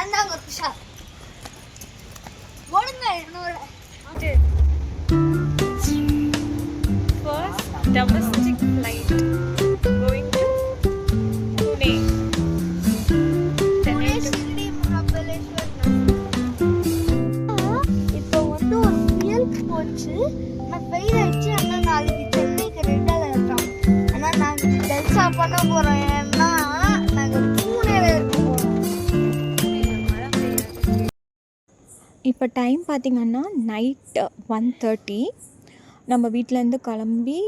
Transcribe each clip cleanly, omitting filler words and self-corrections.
அந்தாங்க ஒரு பிஷா ஓடுங்க என்னோட first domestic flight going to Pune. இப்போ வந்து ஒரு புயல் போச்சு நான் ஃபெயில் ஆயிடுச்சு. ஆனால் நாளைக்கு சென்னைக்கு ரெண்டாவது இருக்கோம். ஆனால் நாங்கள் ஜல்சா பண்ண போகிறோம். ஏன்னா நாங்கள் பூனேல இருக்க போகிறோம். இப்போ டைம் பார்த்திங்கன்னா நைட் 1:30. நம்ம வீட்டிலேருந்து கிளம்பி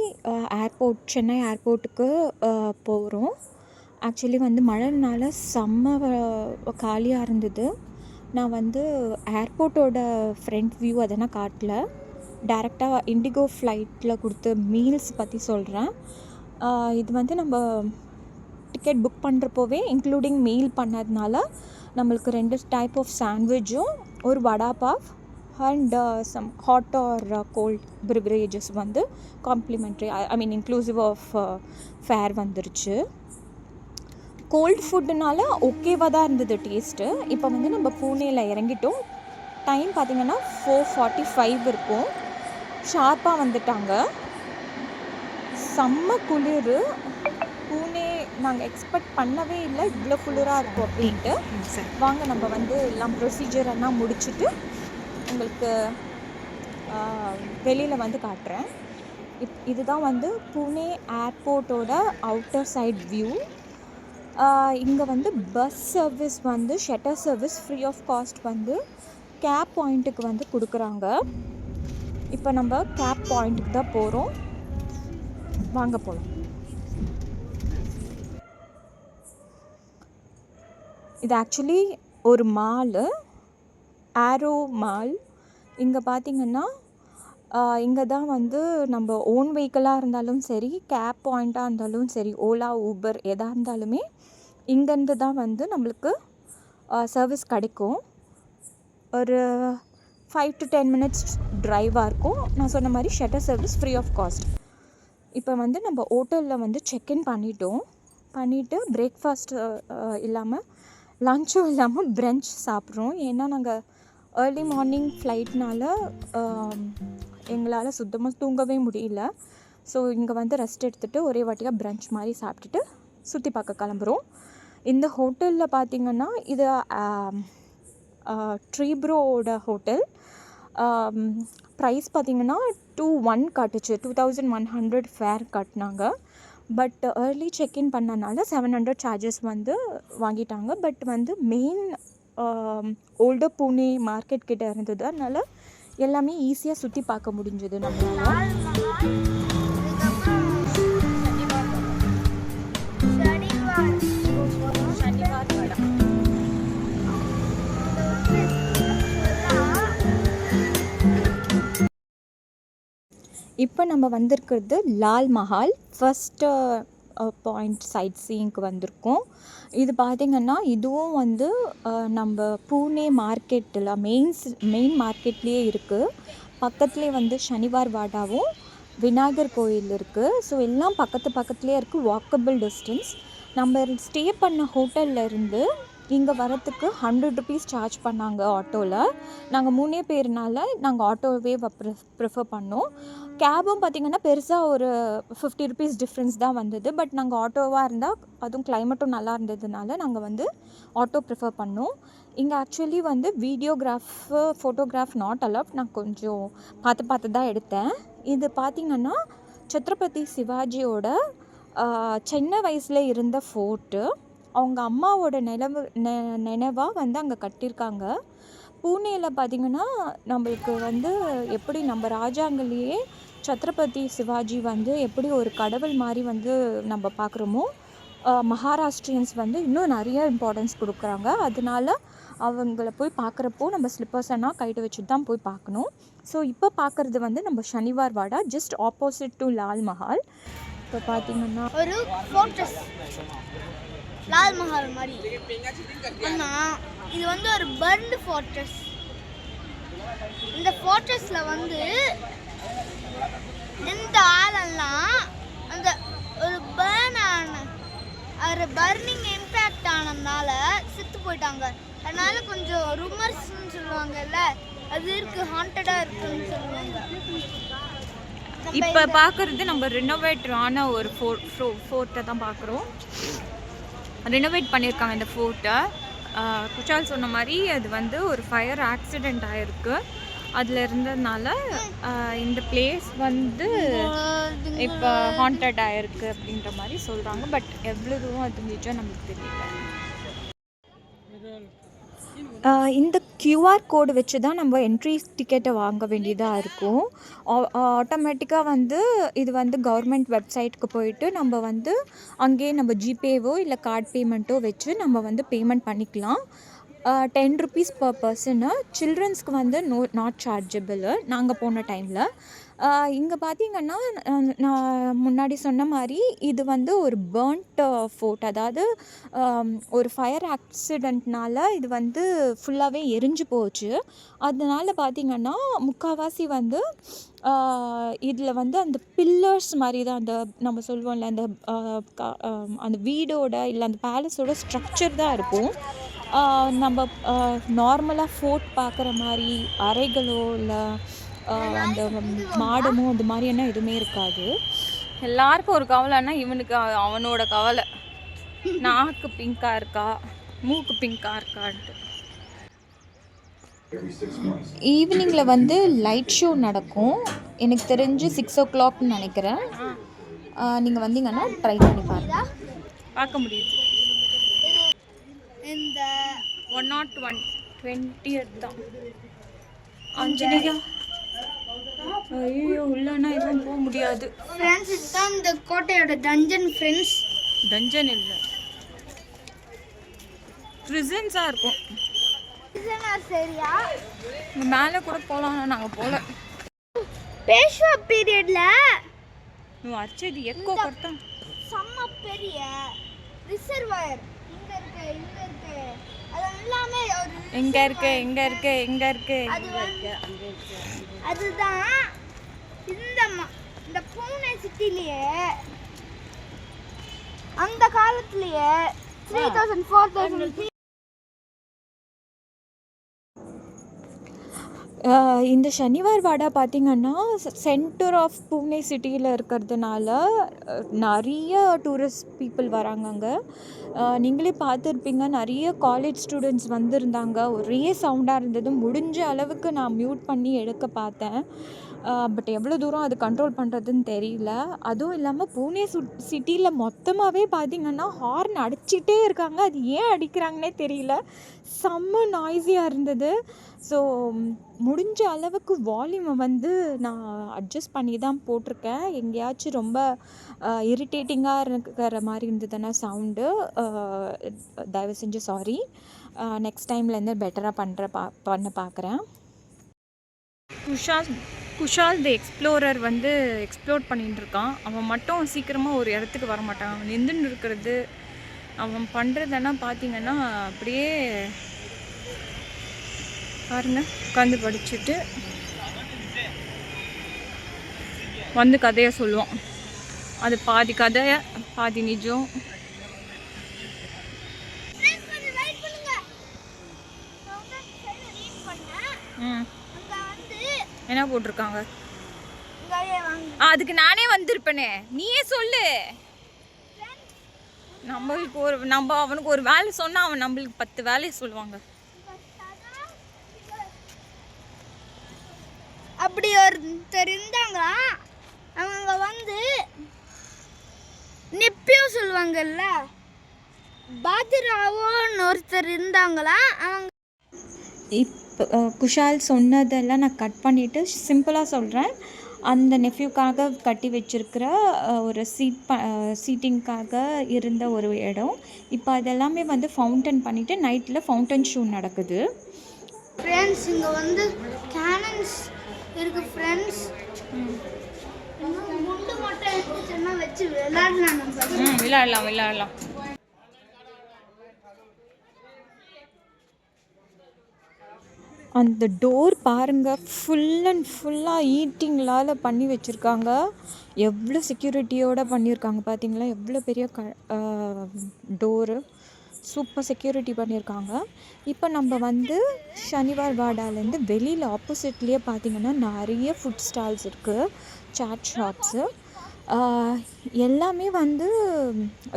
சென்னை ஏர்போர்ட்டுக்கு போகிறோம். ஆக்சுவலி வந்து மழைனால செம்ம காலியாக இருந்தது. நான் வந்து ஏர்போர்ட்டோட ஃப்ரண்ட் வியூ அதெல்லாம் காட்டல, டைரெக்டாக இண்டிகோ ஃப்ளைட்டில் கொடுத்த மீல்ஸ் பற்றி சொல்கிறேன். இது வந்து நம்ம டிக்கெட் புக் பண்ணுறப்போவே இன்க்ளூடிங் மீல் பண்ணதுனால நம்மளுக்கு 2 டைப் ஆஃப் சாண்ட்விச்சும் ஒரு vada pav and some hot or cold beverages வந்து complimentary, I mean inclusive of fare வந்துருச்சு. கோல்டு ஃபுட்டுனால ஓகேவாக தான் இருந்தது டேஸ்ட்டு. இப்போ வந்து நம்ம பூனேயில் இறங்கிட்டோம். டைம் பார்த்திங்கன்னா 4:45 இருக்கும். ஷார்ப்பாக வந்துட்டாங்க. செம்ம குளிர். பூனே நாங்கள் எக்ஸ்பெக்ட் பண்ணவே இல்லை இவ்வளோ குளிராக இருக்கும் அப்படின்ட்டு. வாங்க நம்ம வந்து எல்லாம் ப்ரொசீஜர் எல்லாம் முடிச்சுட்டு உங்களுக்கு வெளியில் வந்து காட்டுறேன். இதுதான் வந்து பூனே ஏர்போர்ட்டோட அவுட்டர் சைட் வியூ. இங்கே வந்து பஸ் சர்வீஸ் வந்து shuttle service free of cost வந்து கேப் பாயிண்ட்டுக்கு வந்து கொடுக்குறாங்க. இப்போ நம்ம கேப் பாயிண்ட்டுக்கு தான் போகிறோம். வாங்க போகலாம். இது ஆக்சுவலி ஒரு மாலு, ஆரோ மால். இங்கே பார்த்திங்கன்னா இங்கே தான் வந்து நம்ம ஓன் வெஹிக்கிளாக இருந்தாலும் சரி, கேப் பாயிண்ட்டாக இருந்தாலும் சரி, ஓலா ஊபர் எதாக இருந்தாலுமே இங்கேருந்து தான் வந்து நம்மளுக்கு சர்வீஸ் கிடைக்கும். ஒரு 5 to 10 minutes ட்ரைவாக இருக்கும். நான் சொன்ன மாதிரி shuttle service free of cost. இப்போ வந்து நம்ம ஹோட்டலில் வந்து செக்இன் பண்ணிவிட்டு பிரேக்ஃபாஸ்ட் இல்லாமல் லஞ்சும் இல்லாமல் பிரஞ்ச் சாப்பிட்றோம். ஏன்னா நாங்கள் ஏர்லி மார்னிங் ஃப்ளைட்னால எங்களால் சுத்தமாக தூங்கவே முடியல. ஸோ இங்கே வந்து ரெஸ்ட் எடுத்துகிட்டு ஒரே வாட்டியாக பிரஞ்ச் மாதிரி சாப்பிட்டுட்டு சுற்றி பார்க்க கிளம்புறோம். இந்த ஹோட்டலில் பார்த்திங்கன்னா இது ட்ரீப்ரோட ஹோட்டல். ப்ரைஸ் பார்த்திங்கன்னா 2,100 காட்டுச்சு. 2,100 ஃபேர் கட்டினாங்க. பட் ஏர்லி செக்இன் பண்ணனால 700 சார்ஜஸ் வந்து வாங்கிட்டாங்க. பட் வந்து மெயின் ஓல்டர் பூனே மார்க்கெட் கிட்ட இருந்தது. அதனால் எல்லாமே ஈஸியாக சுற்றி பார்க்க முடிஞ்சது நம்மளால. இப்போ நம்ம வந்திருக்கிறது Lal Mahal first point sight சீயிங்க்கு வந்திருக்கோம். இது பார்த்திங்கன்னா இதுவும் வந்து நம்ம பூனே மார்க்கெட்டில் மெயின் மார்க்கெட்லேயே இருக்குது. பக்கத்துலேயே வந்து ஷனிவார் வாடாவும் விநாயகர் கோயில் இருக்குது. ஸோ எல்லாம் பக்கத்துலேயே இருக்குது, வாக்கபிள் டிஸ்டன்ஸ். நம்ம ஸ்டே பண்ண ஹோட்டலில் இருந்து இங்கே வரத்துக்கு 100 rupees சார்ஜ் பண்ணாங்க ஆட்டோவில். நாங்கள் 3 பேர்னால நாங்கள் ஆட்டோவே ப்ரிஃபர் பண்ணோம். கேபும் பார்த்திங்கன்னா பெருசாக ஒரு 50 rupees டிஃப்ரென்ஸ் தான் வந்தது. பட் நாங்கள் ஆட்டோவாக இருந்தால், அதுவும் கிளைமேட்டும் நல்லா இருந்ததுனால நாங்கள் வந்து ஆட்டோ ப்ரிஃபர் பண்ணோம். இங்கே ஆக்சுவலி வந்து ஃபோட்டோகிராஃப் நாட் அலவுட். நான் கொஞ்சம் பார்த்து தான் எடுத்தேன். இது பார்த்திங்கன்னா சத்ரபதி சிவாஜியோட சின்ன வயசில் இருந்த ஃபோர்ட்டு. அவங்க அம்மாவோட நினைவாக வந்து அங்கே கட்டியிருக்காங்க. பூனேயில் பார்த்திங்கன்னா நம்மளுக்கு வந்து எப்படி நம்ம ராஜாங்களையே சத்ரபதி சிவாஜி வந்து எப்படி ஒரு கடவுள் மாதிரி வந்து நம்ம பார்க்குறோமோ, மகாராஷ்டிரியன்ஸ் வந்து இன்னும் நிறைய இம்பார்ட்டன்ஸ் கொடுக்குறாங்க. அதனால அவங்கள போய் பார்க்குறப்போ நம்ம ஸ்லிப்பர்ஸ் எல்லாம் கைட்டு வச்சுட்டு தான் போய் பார்க்கணும். ஸோ இப்போ பார்க்குறது வந்து நம்ம ஷனிவார் வாடா, just opposite to Lal Mahal. இப்போ பார்த்திங்கன்னா ஒரு ஃபோர்ட்ரஸ் லால் மஹால் மாதிரி. ஆனால் இது வந்து ஒரு பர்ன்டு ஃபோர்ட்ரஸ். இந்த ஃபோர்ட்ரஸில் வந்து இந்த ஆளெல்லாம் அந்த ஒரு பர்னிங் இம்பேக்ட் ஆனதுனால செத்து போயிட்டாங்க. அதனால கொஞ்சம் ரூமர்ஸ்னு சொல்லுவாங்கல்ல, அது இருக்கு, ஹாண்டடாக இருக்குன்னு சொல்லுவாங்க. இப்போ பார்க்குறது நம்ம ரினோவேட்டரான ஒரு ஃபோர்ட்டை தான் பார்க்குறோம். ரினோவேட் பண்ணியிருக்காங்க இந்த ஃபோர்ட்டை. குஷால் சொன்ன மாதிரி அது வந்து ஒரு ஃபயர் ஆக்சிடெண்ட் ஆகிருக்கு. அதில் இருந்ததுனால இந்த பிளேஸ் வந்து இப்போ ஹாண்டட் ஆகிருக்கு அப்படின்ற மாதிரி சொல்கிறாங்க. பட் எவ்வளோ தூரம் அது நிஜம் நம்மளுக்கு தெரியல. இந்த கியூஆர் கோடு வச்சு தான் நம்ம என்ட்ரி டிக்கெட்டை வாங்க வேண்டியதாக இருக்கும். ஆட்டோமேட்டிக்காக வந்து இது வந்து கவர்மெண்ட் வெப்சைட்டுக்கு போயிட்டு நம்ம வந்து அங்கேயே நம்ம ஜிபேவோ இல்லை கார்ட் பேமெண்ட்டோ வச்சு நம்ம வந்து பேமெண்ட் பண்ணிக்கலாம். 10 rupees per person. சில்ட்ரன்ஸ்க்கு வந்து நாட் சார்ஜபிள் நாங்கள் போன டைமில். இங்கே பார்த்தீங்கன்னா நான் முன்னாடி சொன்ன மாதிரி இது வந்து ஒரு பேர்ன்ட் ஃபோர்ட். அதாவது ஒரு ஃபயர் ஆக்சிடெண்ட்னால இது வந்து ஃபுல்லாகவே எரிஞ்சு போச்சு. அதனால பார்த்திங்கன்னா முக்கால்வாசி வந்து இதில் வந்து அந்த பில்லர்ஸ் மாதிரி தான், அந்த நம்ம சொல்லுவோம்ல அந்த வீடோட இல்லை அந்த பேலஸோட ஸ்ட்ரக்சர் தான் இருக்கும். நம்ம நார்மலாக ஃபோர்ட் பார்க்குற மாதிரி அறைகளோ இல்லை அந்த மாடமோ அந்த மாதிரியான எதுவுமே இருக்காது. எல்லாருக்கும் ஒரு கவலைன்னா இவனுக்கு அவனோட கவலை, நாக்கு பிங்காக இருக்கா மூக்கு பிங்காக இருக்கான்ட்டு. ஈவினிங்கில் வந்து லைட் ஷோ நடக்கும். எனக்கு தெரிஞ்சு 6 o'clock நினைக்கிறேன். நீங்கள் வந்தீங்கன்னா ட்ரை பண்ணி பார்க்க முடியுது. இந்த 101 20th தான் ஆஞ்சநேயா. ஐயோ உள்ளனா எதுவும் போக முடியாது ஃப்ரெண்ட்ஸ். இதுதான் இந்த கோட்டையோட டஞ்சன் ஃப்ரெண்ட்ஸ். டஞ்சன் இல்லை, ப்ரிசன்ஸாக இருக்கும். சரியா மேலே கூட போகலாம், நாங்கள் போகல. பேஷ்வா பீரியட்ல அர்ச்சதி எக்கோ கர்த்தம் செம்ம பெரிய ரிசர்வாயர் இங்க இருக்கு. அது எல்லாமே ஒரு எங்க இருக்கு அதுதான் இந்த பூனே சிட்டிலேயே அந்த காலத்திலேயே 3000 4000 இந்த சனிவார் வாடா பார்த்திங்கன்னா சென்டர் ஆஃப் பூனே சிட்டியில் இருக்கிறதுனால நிறைய டூரிஸ்ட் பீப்புள் வராங்க அங்கே. நீங்களே பார்த்துருப்பீங்க, நிறைய காலேஜ் ஸ்டூடெண்ட்ஸ் வந்திருந்தாங்க. ஒரே சவுண்டாக இருந்தது. முடிஞ்ச அளவுக்கு நான் மியூட் பண்ணி எடுக்க பார்த்தேன். பட் எவ்வளோ தூரம் அது கண்ட்ரோல் பண்ணுறதுன்னு தெரியல. அதுவும் இல்லாமல் பூனே சிட்டியில் மொத்தமாகவே பார்த்திங்கன்னா ஹார்ன் அடிச்சிட்டே இருக்காங்க. அது ஏன் அடிக்கிறாங்கன்னே தெரியல. செம்ம நாய்ஸியாக இருந்தது. ஸோ முடிஞ்ச அளவுக்கு வால்யூமை வந்து நான் அட்ஜஸ்ட் பண்ணி தான் போட்டிருக்கேன். எங்கேயாச்சும் ரொம்ப இரிட்டேட்டிங்காக இருக்கிற மாதிரி இருந்ததுன்னா சவுண்டு, தயவு செஞ்சு சாரி. நெக்ஸ்ட் டைம்லேருந்து பெட்டராக பண்ண பார்க்குறேன். குஷால் தி எக்ஸ்ப்ளோரர் வந்து எக்ஸ்ப்ளோர் பண்ணிட்டு இருக்கான். அவன் மட்டும் சீக்கிரமாக ஒரு இடத்துக்கு வர மாட்டான். அவன் நின்றுன்னு இருக்கிறது, அவன் பண்ணுறதெல்லாம் பார்த்திங்கன்னா அப்படியே பாருங்க, உட்காந்து படிச்சுட்டு வந்து கதையை சொல்லுவான். அது பாதி கதை பாதி நிஜம். என்ன போட்டிருக்காங்க? அதுக்கு நானே வந்திருப்பேனே, நீயே சொல்லு. நம்ம அவனுக்கு ஒரு வேலை சொன்னா அவன் நம்மளுக்கு 10 வேலையை சொல்லுவாங்க. அப்படி ஒருத்தர் இருந்தாங்க, அவங்க வந்து நெப்பியும் சொல்லுவாங்கல்ல, பாதிராவோன்னு ஒருத்தர் இருந்தாங்களா. அவங்க இப்போ குஷால் சொன்னதெல்லாம் நான் கட் பண்ணிவிட்டு சிம்பிளாக சொல்கிறேன். அந்த நெஃப்யூக்காக கட்டி வச்சுருக்கிற ஒரு சீட்டிங்காக இருந்த ஒரு இடம். இப்போ அதெல்லாமே வந்து ஃபவுண்டன் பண்ணிவிட்டு நைட்டில் ஃபவுண்டன் ஷோ நடக்குது. ஃப்ரெண்ட்ஸ் இங்கே வந்து கேனன்ஸ் இருக்கு ஃப்ரெண்ட்ஸ். முண்டு மட்டும் எடுத்துச்சுன்னா வச்சு விளையாடலாம். அந்த டோர் பாருங்கள், ஃபுல் அண்ட் ஃபுல்லாக ஈட்டிங்களால் பண்ணி வச்சுருக்காங்க. எவ்வளோ செக்யூரிட்டியோடு பண்ணியிருக்காங்க பார்த்தீங்களா? எவ்வளோ பெரிய டோரு. சூப்பர் செக்யூரிட்டி பண்ணியிருக்காங்க. இப்போ நம்ம வந்து ஷனிவார் வாடாலேருந்து வெளியில் ஆப்போசிட்லேயே பார்த்திங்கன்னா நிறைய ஃபுட் ஸ்டால்ஸ் இருக்குது, சாட் ஷாப்ஸு. எல்லாமே வந்து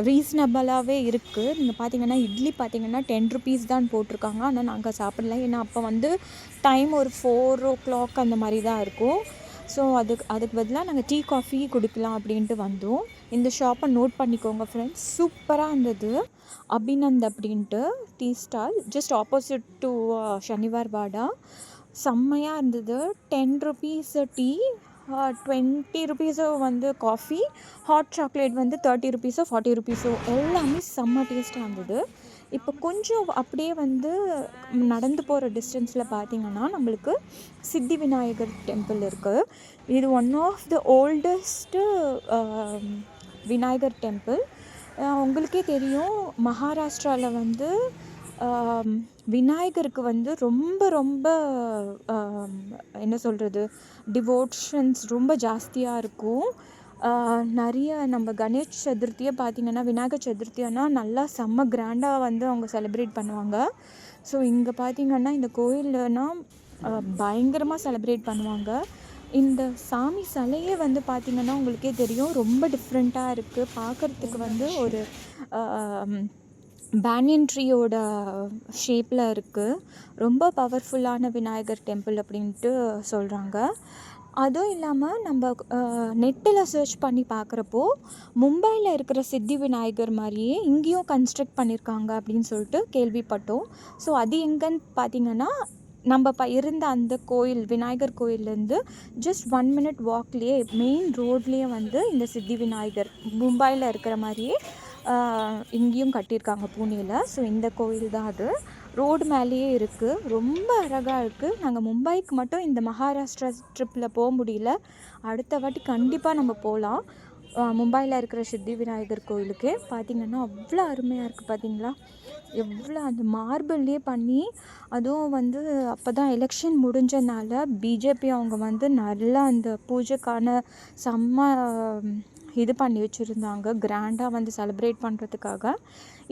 ரீசனபிளாகவே இருக்குது. நீங்கள் பார்த்தீங்கன்னா இட்லி பார்த்தீங்கன்னா 10 ருபீஸ் தான் போட்டிருக்காங்க. ஆனால் நாங்கள் சாப்பிடல, ஏன்னா அப்போ வந்து டைம் ஒரு 4 o'clock அந்த மாதிரி தான் இருக்கும். ஸோ அதுக்கு பதிலாக நாங்கள் டீ காஃபி குடிக்கலாம் அப்படின்ட்டு வந்தோம். இந்த ஷாப்பை நோட் பண்ணிக்கோங்க ஃப்ரெண்ட்ஸ், சூப்பராக இருந்தது. அபிநந்த் அப்படின்ட்டு tea stall, just opposite to Shaniwar Wada. செம்மையாக இருந்தது. 10 ருபீஸ் டீ, 20 ருபீஸோ வந்து காஃபி, ஹாட் சாக்லேட் வந்து 30 ருபீஸோ 40 ருபீஸோ, எல்லாமே செம்ம டேஸ்ட்டாக இருந்தது. இப்போ கொஞ்சம் அப்படியே வந்து நடந்து போகிற டிஸ்டன்ஸில் பார்த்திங்கன்னா நம்மளுக்கு சித்தி விநாயகர் டெம்பிள் இருக்குது. இது one of the oldest Vinayagar temple. உங்களுக்கே தெரியும், மகாராஷ்டிராவில் வந்து விநாயகருக்கு வந்து ரொம்ப ரொம்ப என்ன சொல்கிறது, டிவோஷன்ஸ் ரொம்ப ஜாஸ்தியாக இருக்கும். நிறைய நம்ம கணேஷ் சதுர்த்தியை பார்த்திங்கன்னா, விநாயகர் சதுர்த்தினா நல்லா செம்ம கிராண்டாக வந்து அவங்க செலிப்ரேட் பண்ணுவாங்க. ஸோ இங்கே பார்த்திங்கன்னா இந்த கோயில்னா பயங்கரமாக செலிப்ரேட் பண்ணுவாங்க. இந்த சாமி சிலையே வந்து பார்த்திங்கன்னா உங்களுக்கே தெரியும், ரொம்ப டிஃப்ரெண்ட்டாக இருக்குது. பார்க்குறதுக்கு வந்து ஒரு பேனியன் ட்ரீயோட ஷேப்பில் இருக்குது. ரொம்ப பவர்ஃபுல்லான விநாயகர் டெம்பிள் அப்படின்ட்டு சொல்கிறாங்க. அதுவும் இல்லாமல் நம்ம நெட்டில் சர்ச் பண்ணி பார்க்குறப்போ மும்பையில் இருக்கிற சித்தி விநாயகர் மாதிரியே இங்கேயும் கன்ஸ்ட்ரக்ட் பண்ணியிருக்காங்க அப்படின்னு சொல்லிட்டு கேள்விப்பட்டோம். ஸோ அது எங்கன்னு பார்த்திங்கன்னா நம்ம இருந்த அந்த கோயில், விநாயகர் கோயிலேருந்து ஜஸ்ட் 1 minute வாக்லேயே மெயின் ரோட்லேயே வந்து இந்த சித்தி விநாயகர் மும்பையில் இருக்கிற மாதிரியே இங்கேயும் கட்டியிருக்காங்க பூனேயில். ஸோ இந்த கோயில் தான் அது, ரோடு மேலேயே இருக்குது. ரொம்ப அழகாக இருக்குது. நாங்கள் மும்பைக்கு மட்டும் இந்த மகாராஷ்டிரா ட்ரிப்பில் போக முடியல, அடுத்த வாட்டி கண்டிப்பாக நம்ம போகலாம். மும்பையில் இருக்கிற சித்தி விநாயகர் கோயிலுக்கு பார்த்திங்கன்னா அவ்வளோ அருமையாக இருக்குது. பார்த்திங்களா எவ்வளோ அந்த மார்பிள்லேயே பண்ணி, அதுவும் வந்து அப்போ தான் எலெக்ஷன் முடிஞ்சனால பிஜேபி அவங்க வந்து நல்லா அந்த பூஜைக்கான செம்ம இது பண்ணி வச்சுருந்தாங்க, கிராண்டாக வந்து செலிப்ரேட் பண்ணுறதுக்காக.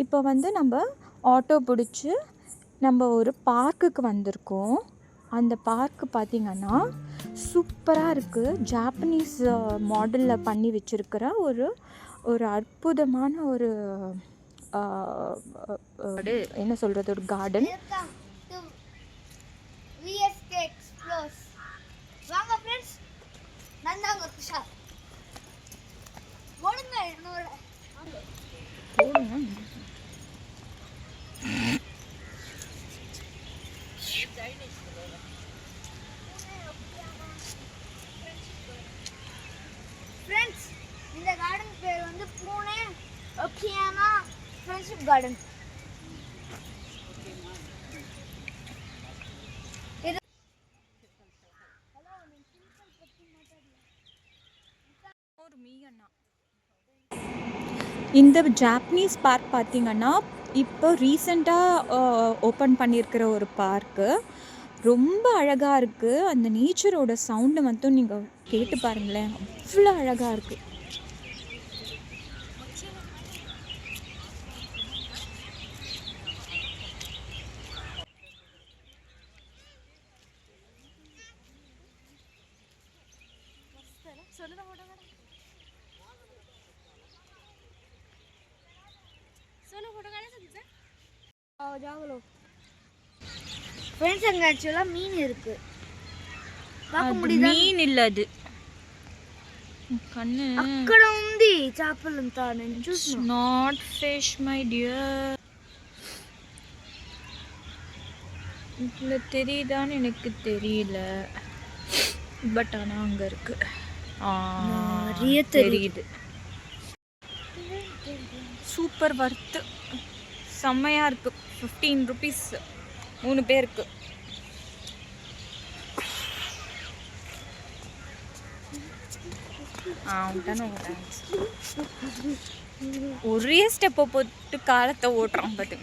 இப்போ வந்து நம்ம ஆட்டோ பிடிச்சி நம்ம ஒரு பார்க்குக்கு வந்திருக்கோம். அந்த பார்க்கு பார்த்திங்கன்னா சூப்பராக இருக்குது. ஜாப்பனீஸ் மாடலில் பண்ணி வச்சுருக்கிற ஒரு அற்புதமான ஒரு என்ன சொல்கிறது, ஒரு கார்டன். ஃப்ரெண்ட்ஸ், இந்த கார்டன் பேர் வந்து பூனே ஒக்கியானா ஃப்ரெண்ட்ஷிப் கார்டன். இந்த ஜாப்பனீஸ் பார்க் பார்த்திங்கன்னா இப்போ ரீசெண்டாக ஓப்பன் பண்ணியிருக்கிற ஒரு பார்க்கு. ரொம்ப அழகாக இருக்குது. அந்த நேச்சரோட சவுண்டை மட்டும் நீங்கள் கேட்டு பாருங்களேன், அவ்வளோ அழகாக இருக்குது. ஃப்ரெண்ட்ஸ், அங்கே ஆக்சுவலாக மீன் இருக்குது, பார்க்க முடியுது. மீன் இல்லை, அது కన్ను అక్కడ ఉంది చేపలంతా నేను చూసిన. Not fish my dear. இதில் தெரியுதான்னு எனக்கு தெரியல, பட் ஆனால் அங்கே இருக்கு. நிறைய தெரியுது. சூப்பர் வர்த்து, செம்மையாக இருக்குது. 15 ருபீஸ் 3 பேருக்கு. ஒரே ஸ்டெப்பை போட்டு காலத்தை ஓட்டுறான் பார்த்து.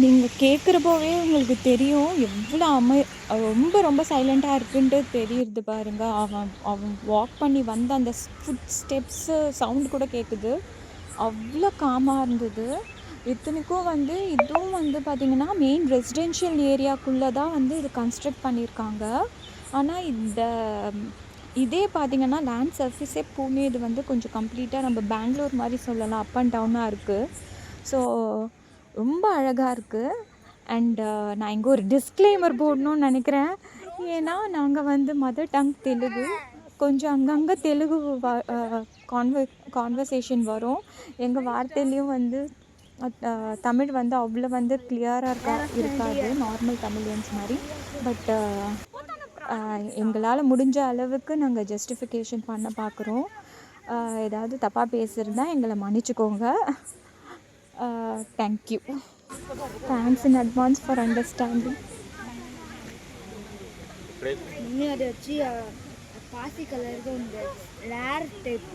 நீங்கள் கேட்குறப்போவே உங்களுக்கு தெரியும் எவ்வளோ ரொம்ப ரொம்ப சைலண்ட்டாக இருக்குன்ட்டு தெரியுது பாருங்க. அவன் அவன் வாக் பண்ணி வந்த அந்த ஃபுட் ஸ்டெப்ஸு சவுண்ட் கூட கேட்குது. அவ்வளோ காமாக இருந்தது. இத்தனைக்கும் வந்து இதுவும் வந்து பார்த்திங்கன்னா மெயின் ரெசிடென்ஷியல் ஏரியாக்குள்ளே தான் வந்து இது கன்ஸ்ட்ரக்ட் பண்ணியிருக்காங்க. ஆனால் இதே பார்த்திங்கன்னா லேண்ட் சர்ஃபேஸே பூனே இது வந்து கொஞ்சம் கம்ப்ளீட்டாக நம்ம பெங்களூர் மாதிரி சொல்லலாம், அப் அண்ட் டவுனாக இருக்குது. ஸோ ரொம்ப அழகாக இருக்குது. அண்ட் நான் இங்கே ஒரு டிஸ்க்ளைமர் போடணும்னு நினைக்கிறேன். ஏன்னா நாங்கள் வந்து மதர் டங் தெலுங்கு, கொஞ்சம் அங்கங்கே தெலுங்கு கான்வர்சேஷன் வரும். எங்கள் வார்த்தையிலையும் வந்து தமிழ் வந்து அவ்வளோ வந்து கிளியராக இருக்காது நார்மல் தமிழியன்ஸ் மாதிரி. பட் எங்களால் முடிஞ்ச அளவுக்கு நாங்கள் ஜஸ்டிஃபிகேஷன் பண்ண பார்க்குறோம். ஏதாவது தப்பாக பேசியிருந்தா எங்களை மன்னிச்சுக்கோங்க. Thank you. Thanks in advance for understanding. இன்னும் அதை வச்சு பாசி கலருக்கு இந்த ரேர் டைப்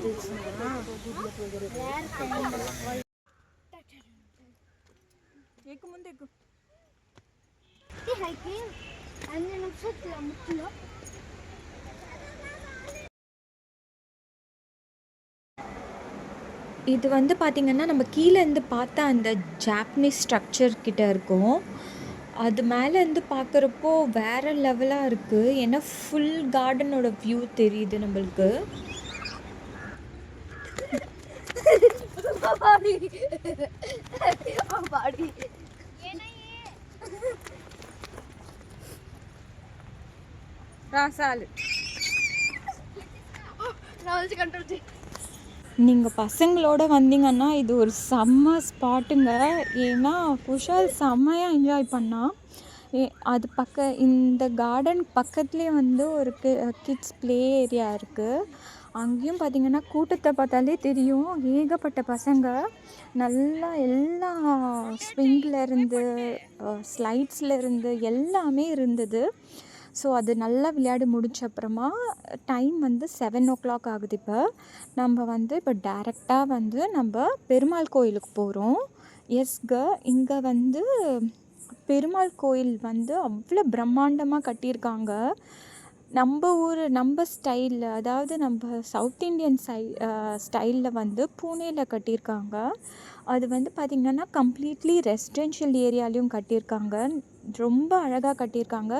அஞ்சு நிமிஷத்துல முக்கியம். இது வந்து பார்த்திங்கன்னா நம்ம கீழேருந்து பார்த்தா அந்த ஜாப்பனீஸ் ஸ்ட்ரக்சர் கிட்ட இருக்கும். அது மேலேருந்து பார்க்குறப்போ வேறு லெவலாக இருக்குது. ஏன்னா ஃபுல் கார்டனோட வியூ தெரியுது நம்மளுக்கு. நீங்கள் பசங்களோட வந்தீங்கன்னா இது ஒரு செம்ம ஸ்பாட்டுங்க. ஏன்னா குஷால் செம்மையாக என்ஜாய் பண்ணான். அது இந்த கார்டன் பக்கத்துலேயே வந்து ஒரு கிட்ஸ் ப்ளே ஏரியா இருக்குது. அங்கேயும் பார்த்திங்கன்னா கூட்டத்தை பார்த்தாலே தெரியும், ஏகப்பட்ட பசங்க. நல்லா எல்லா ஸ்விங்லேருந்து ஸ்லைட்ஸ்லேருந்து எல்லாமே இருந்தது. ஸோ அது நல்லா விளையாடி முடிச்ச அப்புறமா டைம் வந்து 7 o'clock ஆகுது. நம்ம வந்து இப்போ டைரெக்டாக வந்து நம்ம பெருமாள் கோயிலுக்கு போகிறோம். எஸ்க இங்கே வந்து பெருமாள் கோயில் வந்து அவ்வளோ பிரம்மாண்டமாக கட்டியிருக்காங்க. நம்ம ஸ்டைலில், அதாவது நம்ம சவுத் இண்டியன் ஸ்டைலில் வந்து பூனேயில் கட்டியிருக்காங்க. அது வந்து பார்த்திங்கன்னா கம்ப்ளீட்லி ரெசிடென்ஷியல் ஏரியாலையும் கட்டியிருக்காங்க. ரொம்ப அழகாக கட்டியிருக்காங்க.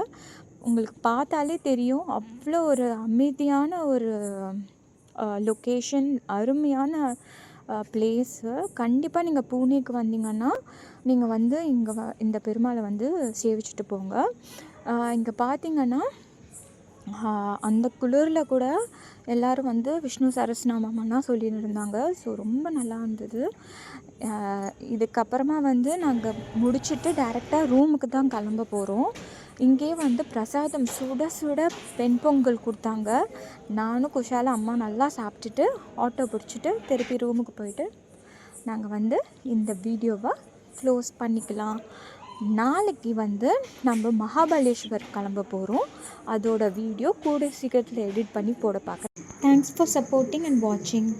உங்களுக்கு பார்த்தாலே தெரியும் அவ்வளோ ஒரு அமைதியான ஒரு லொக்கேஷன், அருமையான பிளேஸு. கண்டிப்பாக நீங்கள் பூனேக்கு வந்தீங்கன்னா நீங்கள் வந்து இந்த பெருமாளை வந்து சேவிச்சுட்டு போங்க. இங்கே பார்த்திங்கன்னா அந்த குளிரில் கூட எல்லோரும் வந்து விஷ்ணு சஹஸ்ரநாமம்லாம் சொல்லிட்டு இருந்தாங்க. ஸோ ரொம்ப நல்லா இருந்தது. இதுக்கப்புறமா வந்து நாங்கள் முடிச்சுட்டு டைரெக்டாக ரூமுக்கு தான் கிளம்ப போகிறோம். இங்கே வந்து பிரசாதம் சுட சுட வெண்பொங்கல் கொடுத்தாங்க. நானும் குஷாலும் அம்மா நல்லா சாப்பிட்டுட்டு ஆட்டோ பிடிச்சிட்டு திருப்பி ரூமுக்கு போயிட்டு நாங்கள் வந்து இந்த வீடியோவை க்ளோஸ் பண்ணிக்கலாம். நாளைக்கு வந்து நம்ம மகாபலேஸ்வர் கிளம்ப போகிறோம். அதோட வீடியோ கூட சீக்கிரத்தில் எடிட் பண்ணி போட பார்க்குறேன். தேங்க்ஸ் ஃபார் சப்போர்ட்டிங் அண்ட் வாட்சிங்.